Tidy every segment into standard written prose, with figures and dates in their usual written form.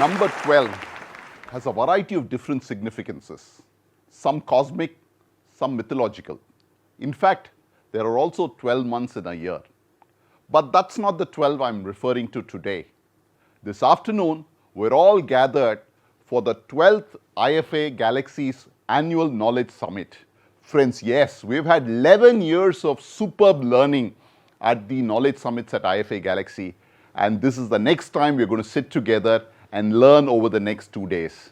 number 12 has a variety of different significances, some cosmic, some mythological. In fact, there are also 12 months in a year. But that's not the 12 I'm referring to today. This afternoon, we're all gathered for the 12th IFA Galaxy's annual Knowledge Summit. Friends, yes, we've had 11 years of superb learning at the Knowledge Summits at IFA Galaxy, and this is the next time we're going to sit together and learn over the next 2 days.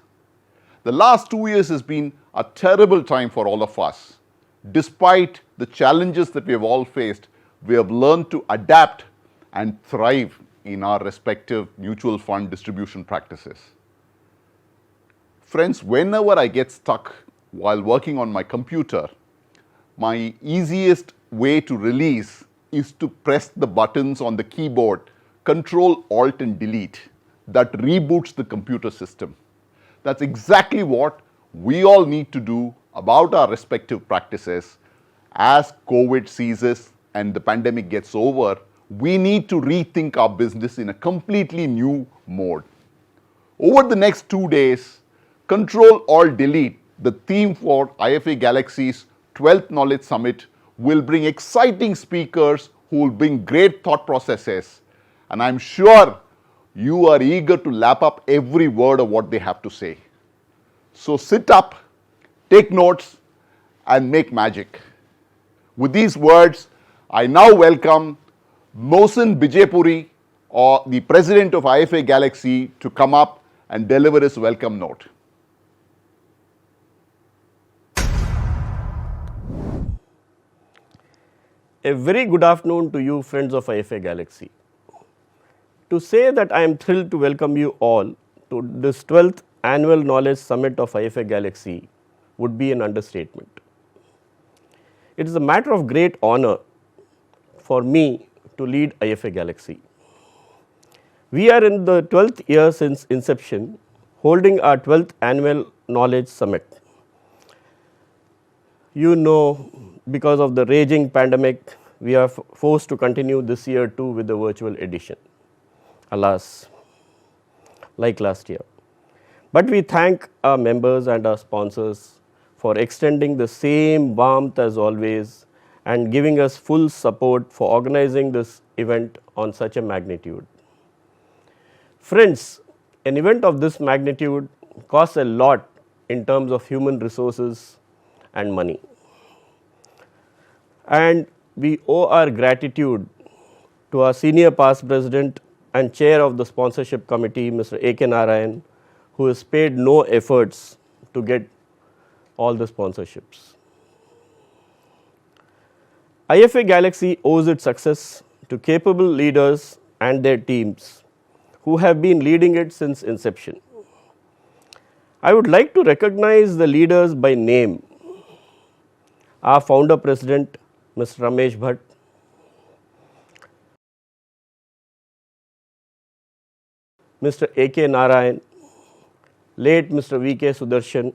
The last 2 years has been a terrible time for all of us. Despite the challenges that we have all faced, we have learned to adapt and thrive in our respective mutual fund distribution practices. Friends, whenever I get stuck while working on my computer, my easiest way to release is to press the buttons on the keyboard, Control, Alt and Delete. That reboots the computer system. That's exactly what we all need to do about our respective practices. As COVID ceases and the pandemic gets over, we need to rethink our business in a completely new mode. Over the next 2 days, Control, Alt, Delete, the theme for IFA Galaxy's 12th Knowledge Summit, will bring exciting speakers who will bring great thought processes. And I'm sure you are eager to lap up every word of what they have to say. So sit up, take notes, and make magic. With these words, I now welcome Mohsin Bijepuri, or the president of IFA Galaxy, to come up and deliver his welcome note. A very good afternoon to you, friends of IFA Galaxy. To say that I am thrilled to welcome you all to this 12th annual Knowledge Summit of IFA Galaxy would be an understatement. It is a matter of great honor for me to lead IFA Galaxy. We are in the 12th year since inception, holding our 12th annual Knowledge Summit. You know, because of the raging pandemic, we are forced to continue this year too with the virtual edition. Alas, like last year. But we thank our members and our sponsors for extending the same warmth as always and giving us full support for organizing this event on such a magnitude. Friends, an event of this magnitude costs a lot in terms of human resources and money. And we owe our gratitude to our senior past president and chair of the sponsorship committee, Mr. A.K. Narayan, who has spared no efforts to get all the sponsorships. IFA Galaxy owes its success to capable leaders and their teams who have been leading it since inception. I would like to recognize the leaders by name. Our founder president, Mr. Ramesh Bhatt, Mr. A.K. Narayan, late Mr. V.K. Sudarshan,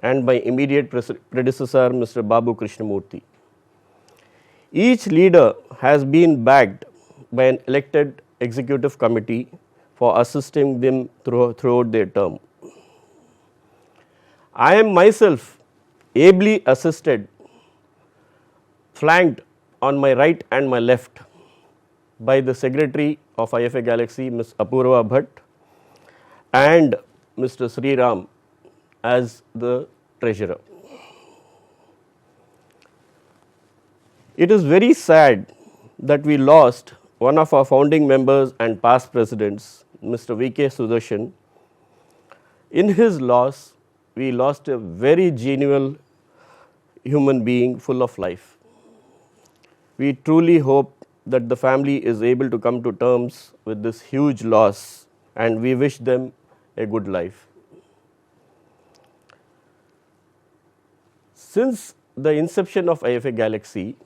and my immediate predecessor, Mr. Babu Krishnamurthy. Each leader has been backed by an elected executive committee for assisting them throughout their term. I am myself ably assisted, flanked on my right and my left by the secretary of IFA Galaxy, Ms. Apurva Bhatt, and Mr. Sri Ram as the treasurer. It is very sad that we lost one of our founding members and past presidents, Mr. V.K. Sudarshan. In his loss, we lost a very genuine human being full of life. We truly hope that the family is able to come to terms with this huge loss, and we wish them a good life. Since the inception of IFA Galaxy,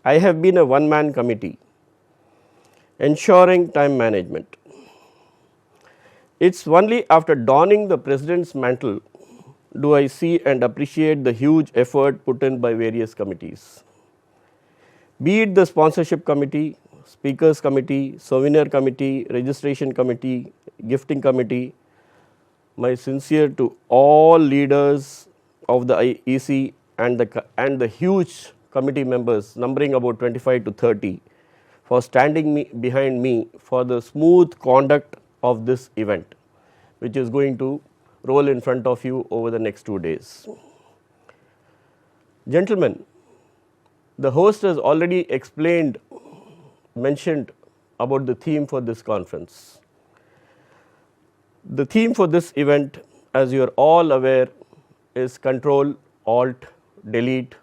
I have been a one-man committee ensuring time management. It's only after donning the president's mantle do I see and appreciate the huge effort put in by various committees. Be it the sponsorship committee, speakers committee, souvenir committee, registration committee, gifting committee, my sincere to all leaders of the EC and the huge committee members numbering about 25 to 30 for standing behind me for the smooth conduct of this event, which is going to roll in front of you over the next 2 days. Gentlemen, the host has already mentioned about the theme for this conference. The theme for this event, as you are all aware, is Control, Alt, Delete,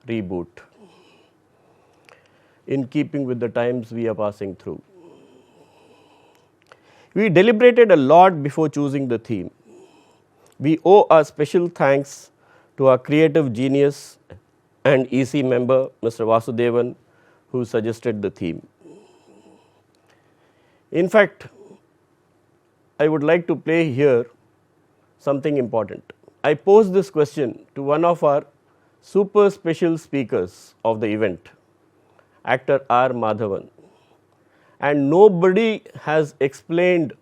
Reboot, in keeping with the times we are passing through. We deliberated a lot before choosing the theme. We owe our special thanks to our creative genius and EC member, Mr. Vasudevan, who suggested the theme. In fact, I would like to play here something important. I posed this question to one of our super special speakers of the event, actor R. Madhavan, and nobody has explained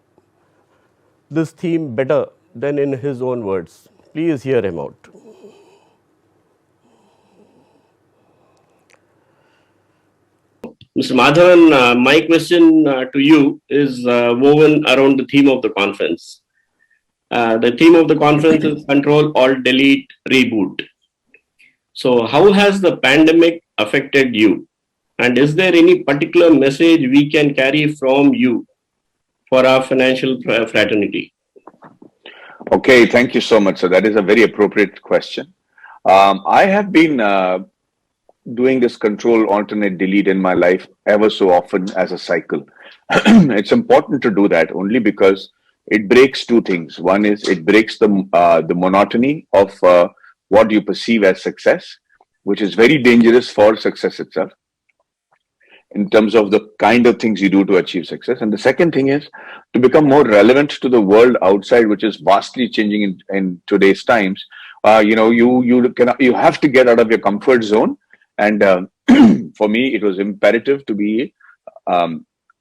this theme better than in his own words. Please hear him out. Mr. Madhavan, my question to you is woven around the theme of the conference. The theme of the conference is Control, Alt, Delete, Reboot. So, how has the pandemic affected you? And is there any particular message we can carry from you for our financial fraternity? Okay, thank you so much. So that is a very appropriate question. I have been doing this control, alternate, delete in my life ever so often as a cycle. It's important to do that only because it breaks two things. One is it breaks the monotony of what you perceive as success, which is very dangerous for success itself, in terms of the kind of things you do to achieve success. And the second thing is to become more relevant to the world outside, which is vastly changing in today's times. You have to get out of your comfort zone. And for me, it was imperative to be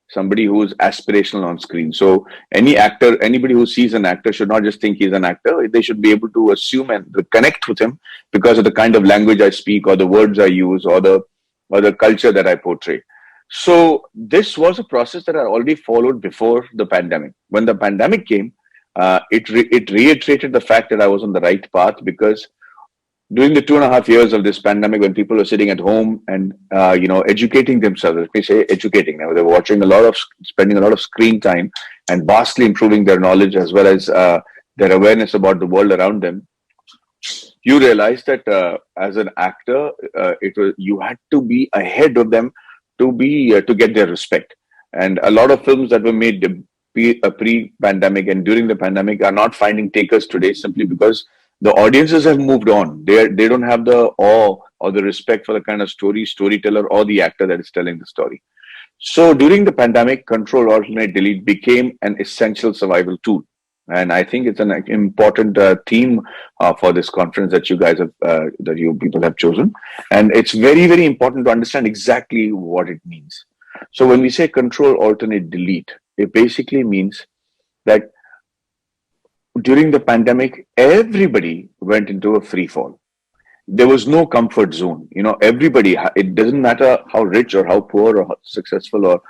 somebody who's aspirational on screen. So anybody who sees an actor should not just think he's an actor. They should be able to assume and connect with him because of the kind of language I speak or the words I use or the culture that I portray. So this was a process that I already followed before the pandemic. When the pandemic came, it reiterated the fact that I was on the right path, because during the 2.5 years of this pandemic, when people were sitting at home and educating themselves, let me say educating, they were spending a lot of screen time and vastly improving their knowledge as well as their awareness about the world around them. You realize that as an actor, you had to be ahead of them to get their respect. And a lot of films that were made pre-pandemic and during the pandemic are not finding takers today, simply because the audiences have moved on. They don't have the awe or the respect for the kind of storyteller or the actor that is telling the story. So during the pandemic, Control, Alternate, Delete became an essential survival tool. And I think it's an important theme for this conference that you guys have, that you people have chosen. And it's very, very important to understand exactly what it means. So when we say Control, Alternate, Delete, it basically means that during the pandemic, everybody went into a free fall. There was no comfort zone. Everybody, it doesn't matter how rich or how poor or how successful or,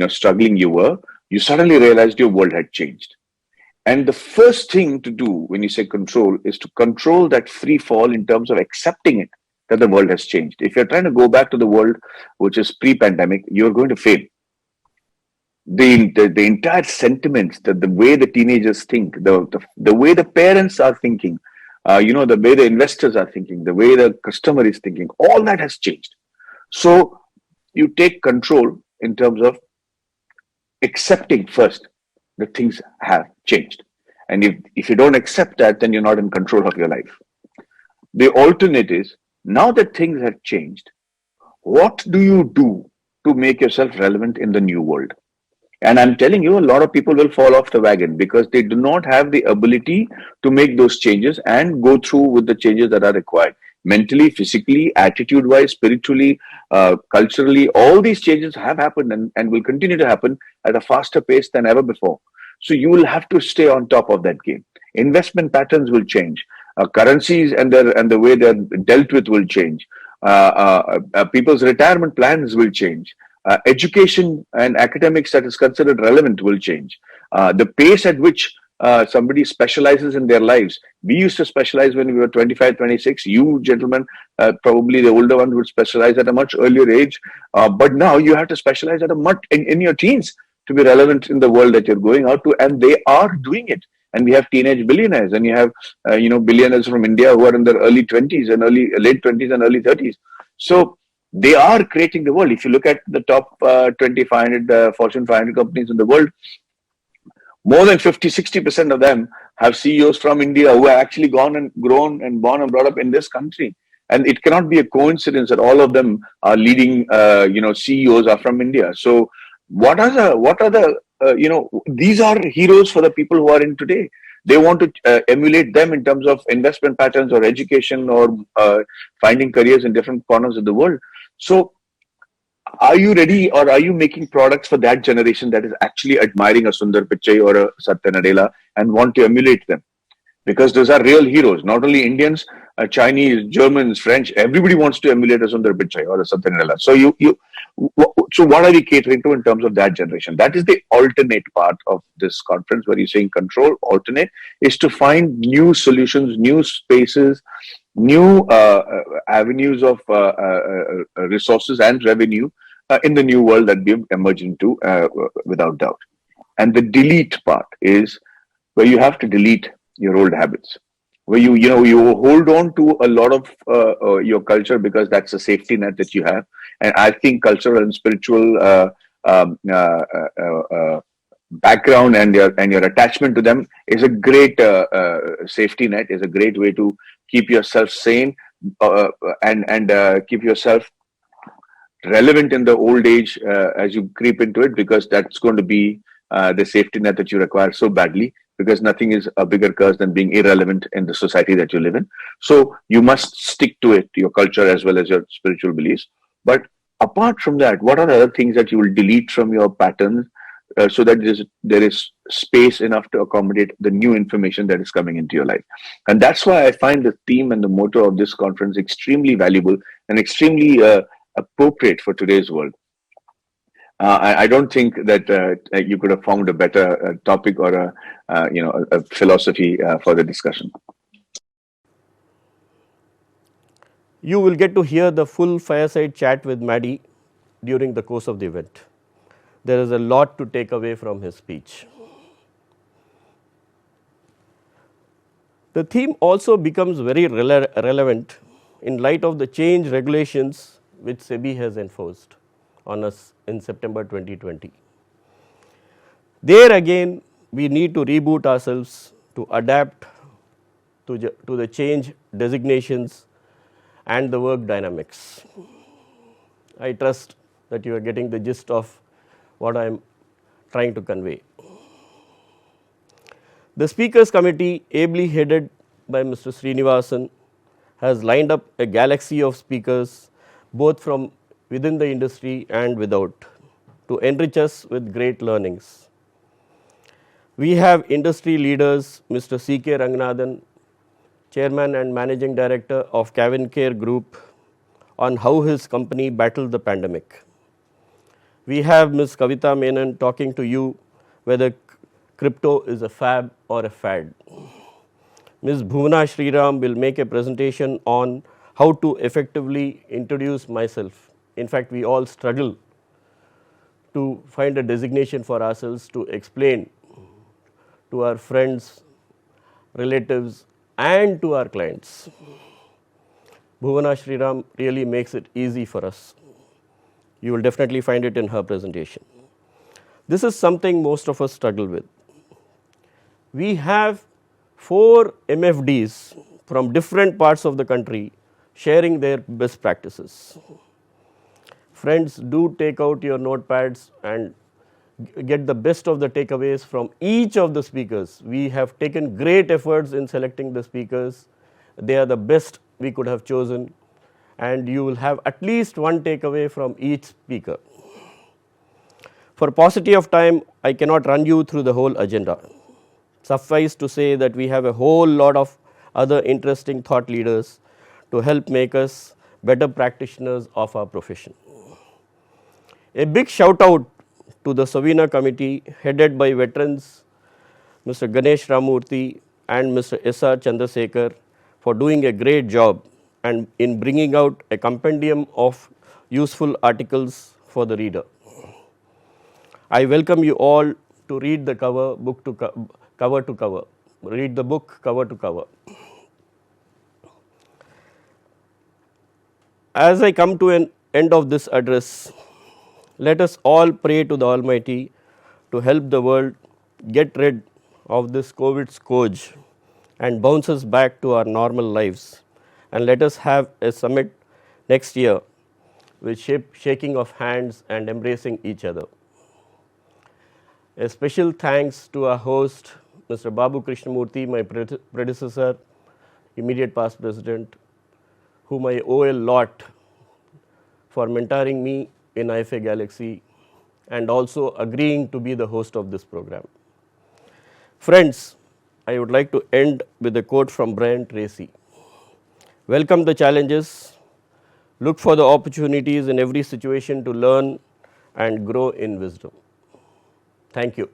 struggling you were, you suddenly realized your world had changed. And the first thing to do when you say control is to control that free fall in terms of accepting it, that the world has changed. If you're trying to go back to the world which is pre-pandemic, you're going to fail. The entire sentiments, the way the teenagers think, the way the parents are thinking, the way the investors are thinking, the way the customer is thinking, all that has changed. So you take control in terms of accepting first that things have changed. And if you don't accept that, then you're not in control of your life. The alternate is, now that things have changed, what do you do to make yourself relevant in the new world? And I'm telling you, a lot of people will fall off the wagon because they do not have the ability to make those changes and go through with the changes that are required. mentally, physically, attitude-wise, spiritually, culturally. All these changes have happened and will continue to happen at a faster pace than ever before. So you will have to stay on top of that game. Investment patterns will change. Currencies and the way they're dealt with will change. People's retirement plans will change. Education and academics that is considered relevant will change. The pace at which somebody specializes in their lives. We used to specialize when we were 25, 26. You gentlemen, probably the older ones would specialize at a much earlier age. But now you have to specialize at a much in your teens to be relevant in the world that you're going out to, and they are doing it. And we have teenage billionaires, and you have billionaires from India who are in their early 20s and late 20s and early 30s. So they are creating the world. If you look at the top 2,500 Fortune 500 companies in the world, more than 50-60% of them have CEOs from India who have actually gone and grown and born and brought up in this country. And it cannot be a coincidence that all of them are leading, CEOs are from India. So what are the these are heroes for the people who are in today. They want to emulate them in terms of investment patterns or education or finding careers in different corners of the world. So are you ready, or are you making products for that generation that is actually admiring a Sundar Pichai or a Satya Nadella and want to emulate them? Because those are real heroes, not only Indians, Chinese, Germans, French, everybody wants to emulate a Sundar Pichai or a Satya Nadella. So so what are we catering to in terms of that generation? That is the alternate part of this conference where you're saying control, alternate, is to find new solutions, new spaces, new avenues of resources and revenue in the new world that we've emerged into, without doubt. And the delete part is where you have to delete your old habits, where you hold on to a lot of your culture because that's a safety net that you have. And I think cultural and spiritual background and your attachment to them is a great safety net, is a great way to keep yourself sane and keep yourself relevant in the old age as you creep into it, because that's going to be the safety net that you require so badly, because nothing is a bigger curse than being irrelevant in the society that you live in. So you must stick to it, your culture as well as your spiritual beliefs. But apart from that, what are the other things that you will delete from your patterns so that there is space enough to accommodate the new information that is coming into your life? And that's why I find the theme and the motto of this conference extremely valuable and extremely appropriate for today's world. I don't think that you could have found a better topic or a philosophy for the discussion. You will get to hear the full fireside chat with Maddie during the course of the event. There is a lot to take away from his speech. The theme also becomes very relevant in light of the change regulations which SEBI has enforced on us in September 2020. There again, we need to reboot ourselves to adapt to the change designations and the work dynamics. I trust that you are getting the gist of what I am trying to convey. The Speakers Committee, ably headed by Mr. Srinivasan, has lined up a galaxy of speakers, both from within the industry and without, to enrich us with great learnings. We have industry leaders, Mr. C.K. Ranganathan, Chairman and Managing Director of Cavencare Group, on how his company battled the pandemic. We have Ms. Kavita Menon talking to you whether crypto is a fab or a fad. Ms. Bhuvana Sriram will make a presentation on how to effectively introduce myself. In fact, we all struggle to find a designation for ourselves to explain to our friends, relatives, and to our clients. Bhuvana Sriram really makes it easy for us. You will definitely find it in her presentation. This is something most of us struggle with. We have 4 MFDs from different parts of the country sharing their best practices. Friends, do take out your notepads and get the best of the takeaways from each of the speakers. We have taken great efforts in selecting the speakers. They are the best we could have chosen, and you will have at least one takeaway from each speaker. For paucity of time, I cannot run you through the whole agenda. Suffice to say that we have a whole lot of other interesting thought leaders to help make us better practitioners of our profession. A big shout out to the Savina committee headed by veterans Mr. Ganesh Ramurthy and Mr. S.R. Chandrasekhar for doing a great job and in bringing out a compendium of useful articles for the reader. I welcome you all to read the cover to cover. Read the book cover to cover. As I come to an end of this address, let us all pray to the Almighty to help the world get rid of this COVID scourge and bounce us back to our normal lives, and let us have a summit next year with shaking of hands and embracing each other. A special thanks to our host, Mr. Babu Krishnamurthy, my predecessor, immediate past president, whom I owe a lot for mentoring me in IFA Galaxy and also agreeing to be the host of this program. Friends, I would like to end with a quote from Brian Tracy. Welcome the challenges, look for the opportunities in every situation to learn and grow in wisdom. Thank you.